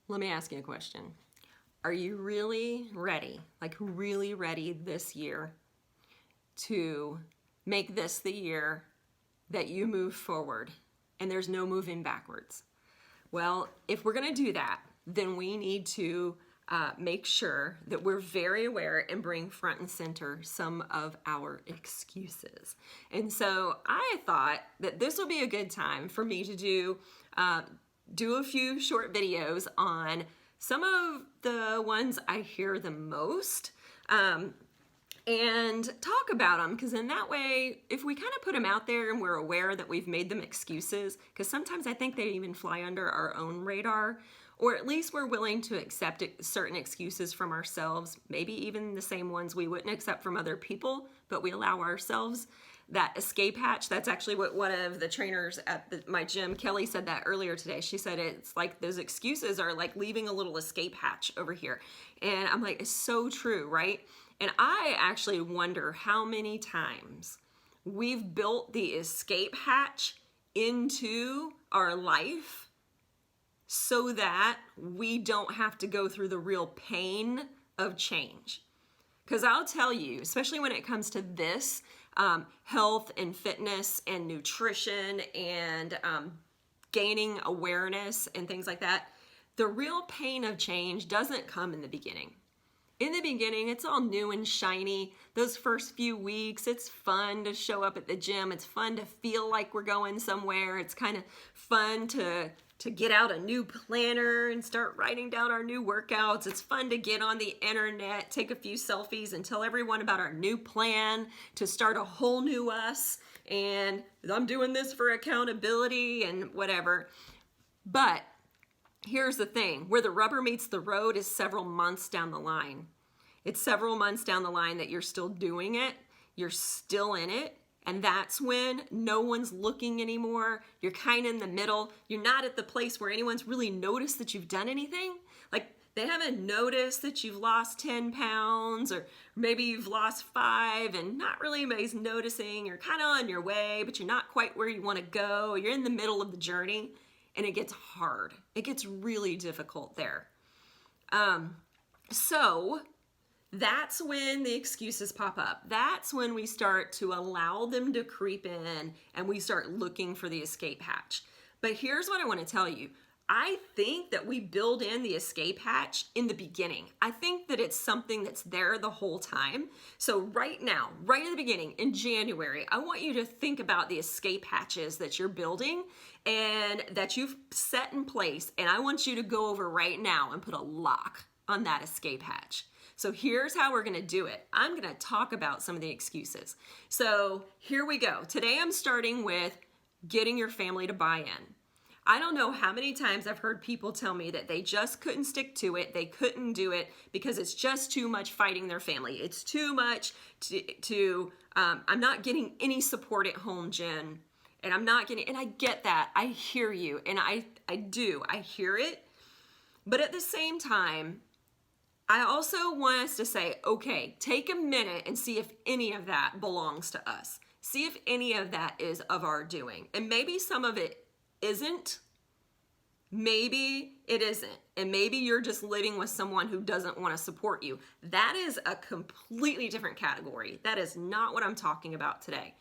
Let me ask you a question. Are you really ready, like really ready this year to make this the year that you move forward and there's no moving backwards? Well, if we're going to do that, then we need to make sure that we're very aware and bring front and center some of our excuses. And so I thought that this would be a good time for me to do a few short videos on some of the ones I hear the most, and talk about them, because in that way, if we kind of put them out there and we're aware that we've made them excuses, because sometimes I think they even fly under our own radar, or at least we're willing to accept certain excuses from ourselves, maybe even the same ones we wouldn't accept from other people, but we allow ourselves that escape hatch. That's actually what one of the trainers at my gym, Kelly, said that earlier today. She said it's like those excuses are like leaving a little escape hatch over here. And I'm like, it's so true, right? And I actually wonder how many times we've built the escape hatch into our life so that we don't have to go through the real pain of change. Because I'll tell you, especially when it comes to this, health and fitness and nutrition and gaining awareness and things like that, the real pain of change doesn't come in the beginning. In the beginning, it's all new and shiny. Those first few weeks, it's fun to show up at the gym. It's fun to feel like we're going somewhere. It's kind of fun to get out a new planner and start writing down our new workouts. It's fun to get on the internet, take a few selfies and tell everyone about our new plan to start a whole new us. And I'm doing this for accountability and whatever. But here's the thing, where the rubber meets the road is several months down the line. It's several months down the line that you're still doing it, you're still in it, and that's when no one's looking anymore. You're kind of in the middle. You're not at the place where anyone's really noticed that you've done anything. Like, they haven't noticed that you've lost 10 pounds, or maybe you've lost 5 and not really anybody's noticing. You're kind of on your way, but you're not quite where you want to go. You're in the middle of the journey. And it gets hard. It gets really difficult there. So that's when the excuses pop up. That's when we start to allow them to creep in and we start looking for the escape hatch. But here's what I want to tell you. I think that we build in the escape hatch in the beginning. I think that it's something that's there the whole time. So right now, right at the beginning, in January, I want you to think about the escape hatches that you're building and that you've set in place. And I want you to go over right now and put a lock on that escape hatch. So here's how we're going to do it. I'm going to talk about some of the excuses. So here we go. Today I'm starting with getting your family to buy in. I don't know how many times I've heard people tell me that they just couldn't stick to it. They couldn't do it because it's just too much fighting their family. It's too much I'm not getting any support at home, Jen. And I get that. I hear you. And I hear it. But at the same time, I also want us to say, okay, take a minute and see if any of that belongs to us. See if any of that is of our doing. And maybe some of it isn't. Maybe it isn't. And maybe you're just living with someone who doesn't want to support you. That is a completely different category. That is not what I'm talking about today.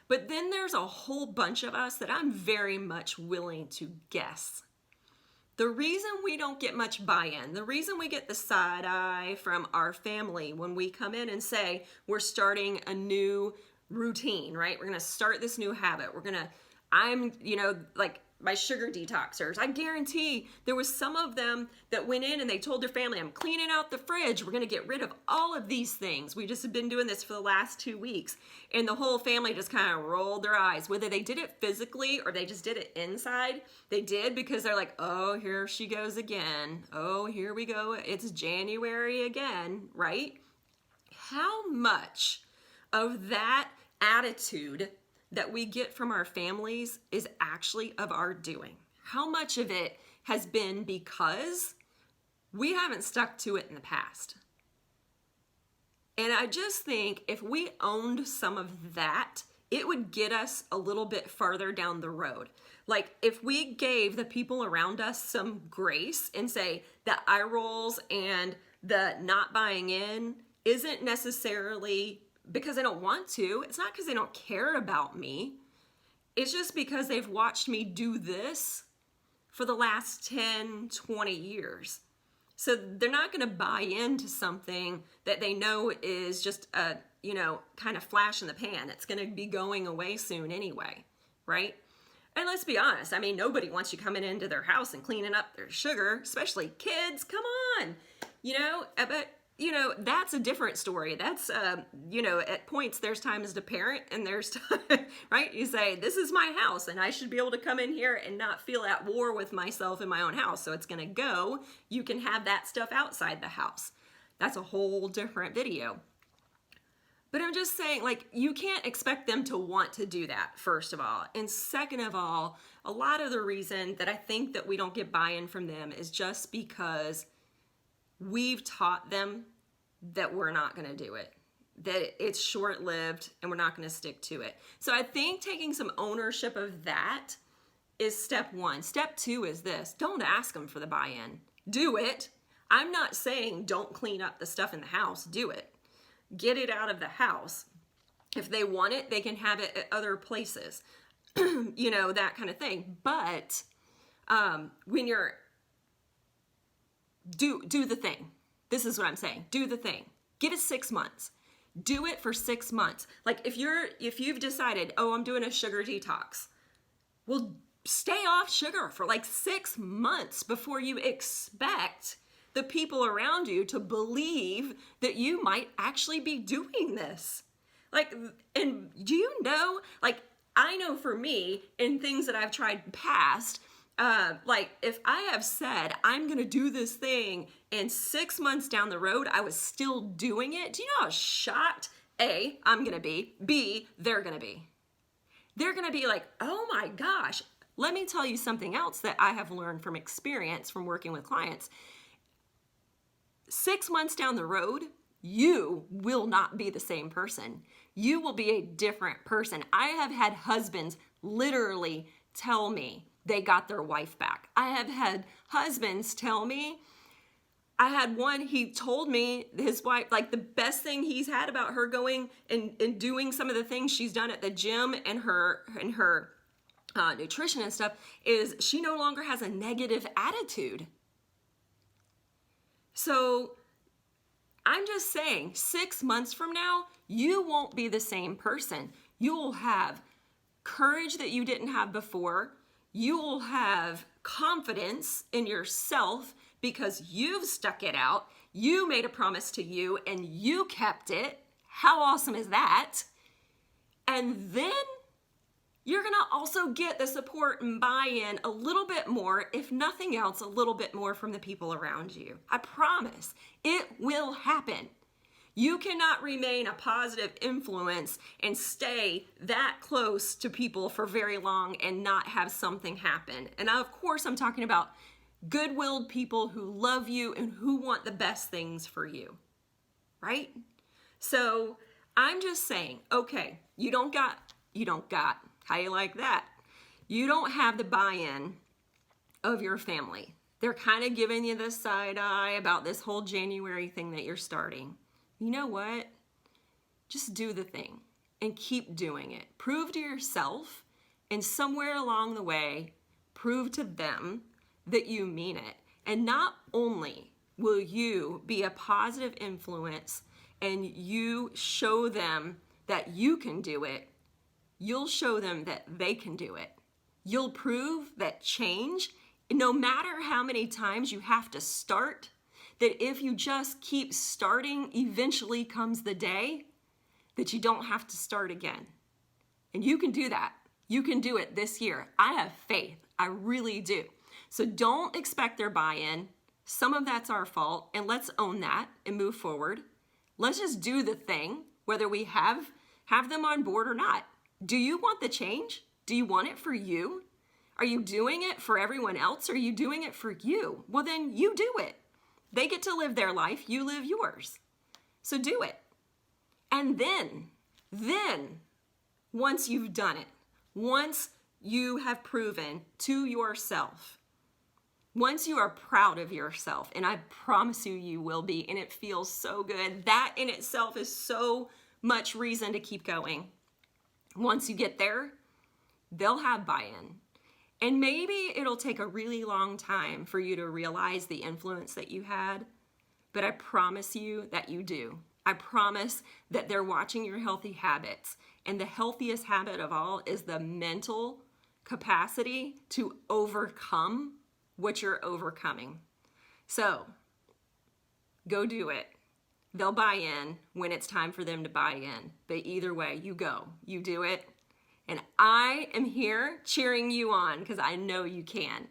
But then there's a whole bunch of us that I'm very much willing to guess. The reason we don't get much buy-in, the reason we get the side eye from our family when we come in and say we're starting a new routine, right? We're going to start this new habit. I'm like my sugar detoxers. I guarantee there was some of them that went in and they told their family, I'm cleaning out the fridge. We're going to get rid of all of these things. We just have been doing this for the last 2 weeks. And the whole family just kind of rolled their eyes. Whether they did it physically or they just did it inside, they did because they're like, oh, here she goes again. Oh, here we go. It's January again, right? How much of that attitude that we get from our families is actually of our doing? How much of it has been because we haven't stuck to it in the past? And I just think if we owned some of that it would get us a little bit farther down the road. Like if we gave the people around us some grace and say the eye rolls and the not buying in isn't necessarily because they don't want to. It's not because they don't care about me. It's just because they've watched me do this for the last 10, 20 years. So they're not going to buy into something that they know is just a, kind of flash in the pan. It's going to be going away soon anyway, right? And let's be honest. I mean, nobody wants you coming into their house and cleaning up their sugar, especially kids. Come on, but that's a different story. That's, at points there's time as a parent and there's time, right? You say, this is my house and I should be able to come in here and not feel at war with myself in my own house. So it's going to go. You can have that stuff outside the house. That's a whole different video. But I'm just saying, like, you can't expect them to want to do that, first of all. And second of all, a lot of the reason that I think that we don't get buy-in from them is just because we've taught them that we're not going to do it, that it's short-lived and we're not going to stick to it. So I think taking some ownership of that is step one. Step two is this: don't ask them for the buy-in. Do it. I'm not saying don't clean up the stuff in the house. Do it. Get it out of the house. If they want it, they can have it at other places, that kind of thing. But when you're do the thing. This is what I'm saying. Do the thing. Give it 6 months. Do it for 6 months. Like if you've decided, oh, I'm doing a sugar detox, well, stay off sugar for like 6 months before you expect the people around you to believe that you might actually be doing this. Like, and do you know, like, I know for me, in things that I've tried past, like if I have said I'm gonna do this thing and 6 months down the road I was still doing it, do you know how shocked A, I'm gonna be, B, they're gonna be? They're gonna be like, oh my gosh. Let me tell you something else that I have learned from experience from working with clients. 6 months down the road, you will not be the same person. You will be a different person. I have had husbands literally tell me they got their wife back. I have had husbands tell me, I had one, he told me his wife, like the best thing he's had about her going and doing some of the things she's done at the gym and her nutrition and stuff is she no longer has a negative attitude. So I'm just saying 6 months from now, you won't be the same person. You'll have courage that you didn't have before. You will have confidence in yourself because you've stuck it out. You made a promise to you and you kept it. How awesome is that? And then you're gonna also get the support and buy-in a little bit more, if nothing else, a little bit more from the people around you. I promise it will happen. You cannot remain a positive influence and stay that close to people for very long and not have something happen. And of course, I'm talking about good-willed people who love you and who want the best things for you, right? So I'm just saying, okay, you don't got, how you like that? You don't have the buy-in of your family. They're kind of giving you the side eye about this whole January thing that you're starting. You know what? Just do the thing and keep doing it. Prove to yourself, and somewhere along the way, prove to them that you mean it. And not only will you be a positive influence and you show them that you can do it, you'll show them that they can do it. You'll prove that change, no matter how many times you have to start, that if you just keep starting, eventually comes the day that you don't have to start again. And you can do that. You can do it this year. I have faith. I really do. So don't expect their buy-in. Some of that's our fault, and let's own that and move forward. Let's just do the thing, whether we have them on board or not. Do you want the change? Do you want it for you? Are you doing it for everyone else, or are you doing it for you? Well, then you do it. They get to live their life, you live yours. So do it. And then once you've done it, once you have proven to yourself, once you are proud of yourself, and I promise you, you will be, and it feels so good. That in itself is so much reason to keep going. Once you get there, they'll have buy-in. And maybe it'll take a really long time for you to realize the influence that you had, but I promise you that you do. I promise that they're watching your healthy habits. And the healthiest habit of all is the mental capacity to overcome what you're overcoming. So go do it. They'll buy in when it's time for them to buy in. But either way, you go, you do it. And I am here cheering you on because I know you can.